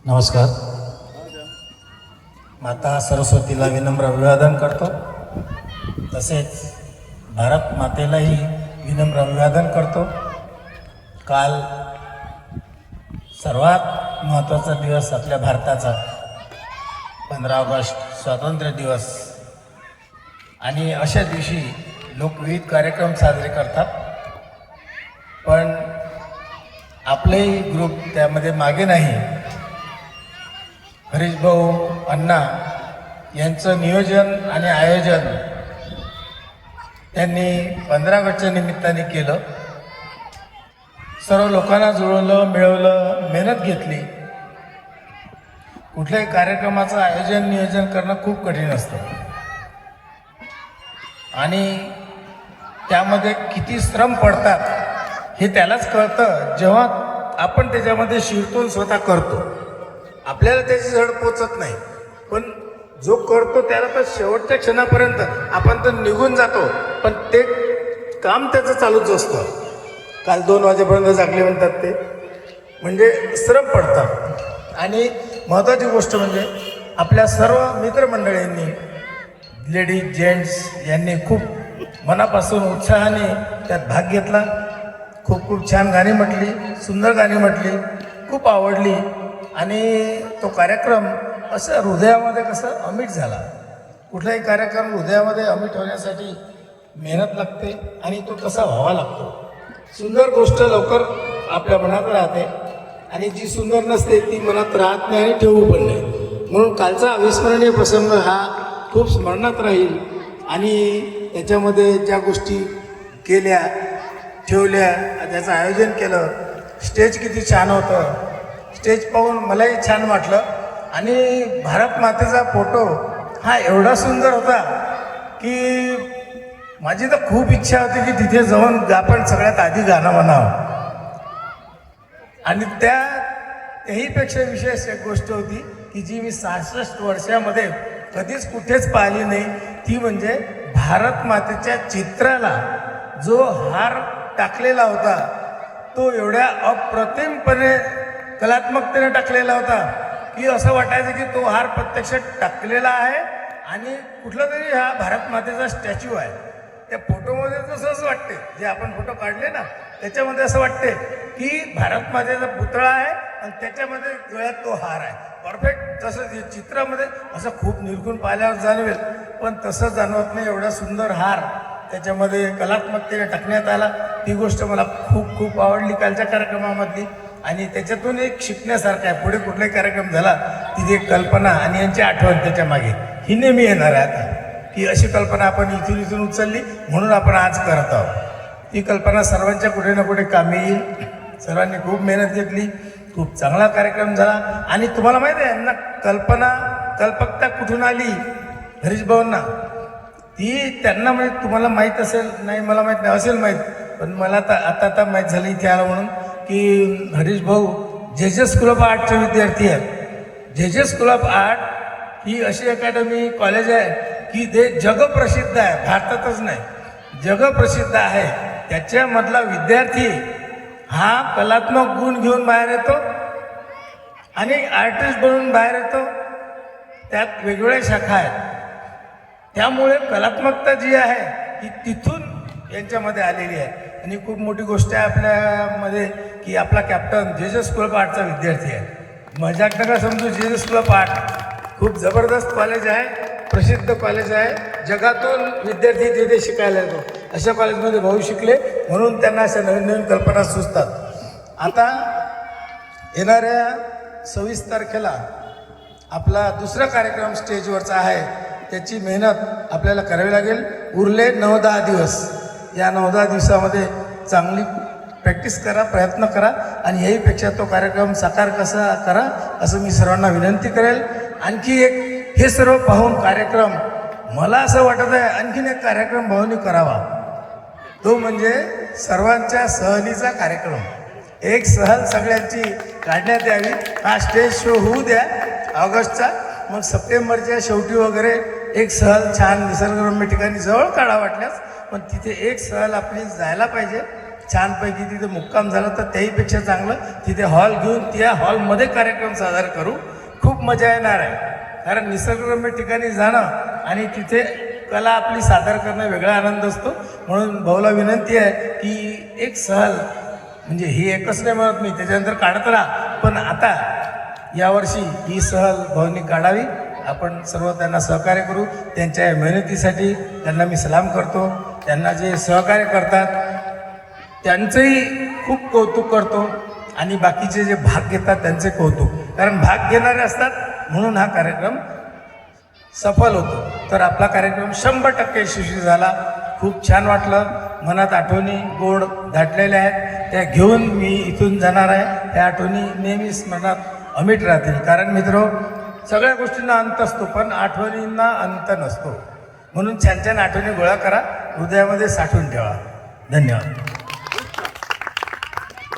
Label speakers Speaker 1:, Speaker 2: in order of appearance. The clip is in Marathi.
Speaker 1: नमस्कार. माता सरस्वतीला विनम्र अभिवादन करतो. तसेच भारत मातेलाही विनम्र अभिवादन करतो. काल सर्वात महत्त्वाचा दिवस आपल्या भारताचा 15 ऑगस्ट स्वातंत्र्य दिवस, आणि अशा दिवशी लोक विविध कार्यक्रम साजरे करतात. पण आपलेही ग्रुप त्यामध्ये मागे नाही. हरीश भाऊ अण्णा यांचं नियोजन आणि आयोजन त्यांनी 15 ऑगस्टच्या निमित्ताने केलं. सर्व लोकांना जुळवलं, मिळवलं, मेहनत घेतली. कुठल्याही कार्यक्रमाचं आयोजन नियोजन करणं खूप कठीण असतं आणि त्यामध्ये किती श्रम पडतात हे त्यालाच कळतं जेव्हा आपण त्याच्यामध्ये शिरतून स्वतः करतो. आपल्याला त्याची झड पोचत नाही, पण जो करतो त्याला तर शेवटच्या क्षणापर्यंत आपण तर निघून जातो, पण ते काम त्याचं चालूच असतं. काल 2 वाजेपर्यंत जागले म्हणतात ते, म्हणजे श्रम पडतात. आणि महत्त्वाची गोष्ट म्हणजे आपल्या सर्व मित्रमंडळींनी, लेडीज जेंट्स यांनी खूप मनापासून उत्साहाने त्यात भाग घेतला. खूप खूप छान गाणी म्हटली, सुंदर गाणी म्हटली, खूप आवडली. आणि तो कार्यक्रम असं हृदयामध्ये कसं अमिट झाला. कुठलाही कार्यक्रम हृदयामध्ये अमिट होण्यासाठी मेहनत लागते आणि तो तसा व्हावा लागतो. सुंदर गोष्ट लवकर आपल्या मनात राहते आणि जी सुंदर नसते ती मनात राहत नाही आणि ठेवू पण नाही. म्हणून कालचा अविस्मरणीय प्रसंग हा खूप स्मरणात राहील. आणि त्याच्यामध्ये ज्या गोष्टी केल्या, ठेवल्या, त्याचं आयोजन केलं, स्टेज किती छान होतं. स्टेज पाहून मलाही छान वाटलं. आणि भारत मातेचा फोटो हा एवढा सुंदर होता की माझी तर खूप इच्छा होती की तिथे जाऊन आपण सगळ्यात आधी गाणं म्हणावं. आणि त्याहीपेक्षा विशेष एक गोष्ट होती की जी मी 66 वर्षामध्ये कधीच कुठेच पाहिली नाही, ती म्हणजे भारत मातेच्या चित्राला जो हार टाकलेला होता तो एवढ्या अप्रतिमपणे कलात्मकतेने टाकलेला होता की असं वाटायचं की तो हार प्रत्यक्षात टाकलेला आहे आणि कुठला तरी हा भारत मातेचा स्टॅच्यू आहे. त्या फोटोमध्ये तसंच वाटते, जे आपण फोटो काढले ना त्याच्यामध्ये असं वाटते की भारत मातेचा पुतळा आहे आणि त्याच्यामध्ये गळ्यात तो हार आहे. परफेक्ट जसं चित्रामध्ये असं खूप निरखून पाहिल्यावर जाणवेल, पण तसं जाणवत नाही. एवढा सुंदर हार त्याच्यामध्ये कलात्मकतेने टाकण्यात आला. ती गोष्ट मला खूप खूप आवडली कालच्या कार्यक्रमामधली. आणि त्याच्यातून एक शिकण्यासारखं आहे. पुढे कुठलाही कार्यक्रम झाला तिथे एक कल्पना आणि यांची आठवण त्याच्या मागे ही नेहमी येणार आहे आता, की अशी कल्पना आपण इथून उचलली म्हणून आपण आज करत आहोत. ती कल्पना सर्वांच्या कुठे ना कुठे कामी येईल. सर्वांनी खूप मेहनत घेतली, खूप चांगला कार्यक्रम झाला. आणि तुम्हाला माहिती आहे यांना कल्पकता कुठून आली हरीश भाऊंना, ती त्यांना म्हणजे तुम्हाला माहीत असेल, नाही मला माहीत नाही, असेल माहीत, पण मला आता माहीत झालं इथे आलं म्हणून की हरीश भाऊ जे स्कूल ऑफ आर्टचे विद्यार्थी आहेत. जे स्कूल ऑफ आर्ट ही अशी अकॅडमी कॉलेज आहे की ते जगप्रसिद्ध आहे, भारतातच नाही जगप्रसिद्ध आहे. त्याच्यामधला विद्यार्थी हा कलात्मक गुण घेऊन बाहेर येतो आणि आर्टिस्ट बनून बाहेर येतो. त्यात वेगवेगळ्या शाखा आहेत. त्यामुळे कलात्मकता जी आहे ती तिथून यांच्यामध्ये आलेली आहे. आणि खूप मोठी गोष्ट आहे आपल्यामध्ये की आपला कॅप्टन जे स्कूल ऑफ आर्टचा विद्यार्थी आहे. मजाक नका समजू, जे स्कूल ऑफ आर्ट खूप जबरदस्त कॉलेज आहे, प्रसिद्ध कॉलेज आहे. जगातून विद्यार्थी तिथे शिकायला येतो. अशा कॉलेजमध्ये भाऊ शिकले म्हणून त्यांना अशा नवीन नवीन कल्पना सुचतात. आता येणाऱ्या 26 तारखेला आपला दुसरा कार्यक्रम स्टेजवरचा आहे. त्याची मेहनत आपल्याला करावी लागेल. उरले 9-10 दिवस. या 9-10 दिवसामध्ये चांगली प्रॅक्टिस करा, प्रयत्न करा आणि याहीपेक्षा तो कार्यक्रम साकार कसा करा असं मी सर्वांना विनंती करेल. आणखी एक हे सर्व पाहून कार्यक्रम मला असं वाटत आहे आणखीन एक कार्यक्रम भाऊंनी करावा, तो म्हणजे सर्वांच्या सहलीचा कार्यक्रम. एक सहल सगळ्यांची काढण्यात यावी. हा स्टेज शो होऊ द्या ऑगस्टचा, मग सप्टेंबरच्या शेवटी वगैरे एक सहल छान निसर्गरम्य ठिकाणी जवळ काढा वाटल्यास, पण तिथे एक सहल आपली जायला पाहिजे. छानपैकी तिथे मुक्काम झाला तर त्याहीपेक्षा चांगलं तिथे हॉल घेऊन त्या हॉलमध्ये कार्यक्रम सादर करू. खूप मजा येणार आहे. कारण निसर्गरम्य ठिकाणी जाणं आणि तिथे कला आपली सादर करणं वेगळा आनंद असतो. म्हणून भाऊला विनंती आहे की एक सहल, म्हणजे ही एकच नाही म्हणत मी, त्याच्यानंतर काढत राहा, पण आता यावर्षी ही सहल भाऊंनी काढावी. आपण सर्व त्यांना सहकार्य करू. त्यांच्या मेहनतीसाठी त्यांना मी सलाम करतो. त्यांना जे सहकार्य करतात त्यांचंही खूप कौतुक करतो आणि बाकीचे जे भाग घेतात त्यांचे कौतुक, कारण भाग घेणारे असतात म्हणून हा कार्यक्रम सफल होतो. तर आपला कार्यक्रम 100% यशस्वी झाला. खूप छान वाटलं. मनात आठवणी गोड दाटलेल्या आहेत, त्या घेऊन मी इथून जाणार आहे. त्या आठवणी नेहमी स्मरणात अमिट राहतील. कारण मित्र, सगळ्या गोष्टींना अंत असतो पण आठवणींना अंत नसतो. म्हणून छान छान आठवणी गोळा करा, हृदयामध्ये साठवून ठेवा. धन्यवाद.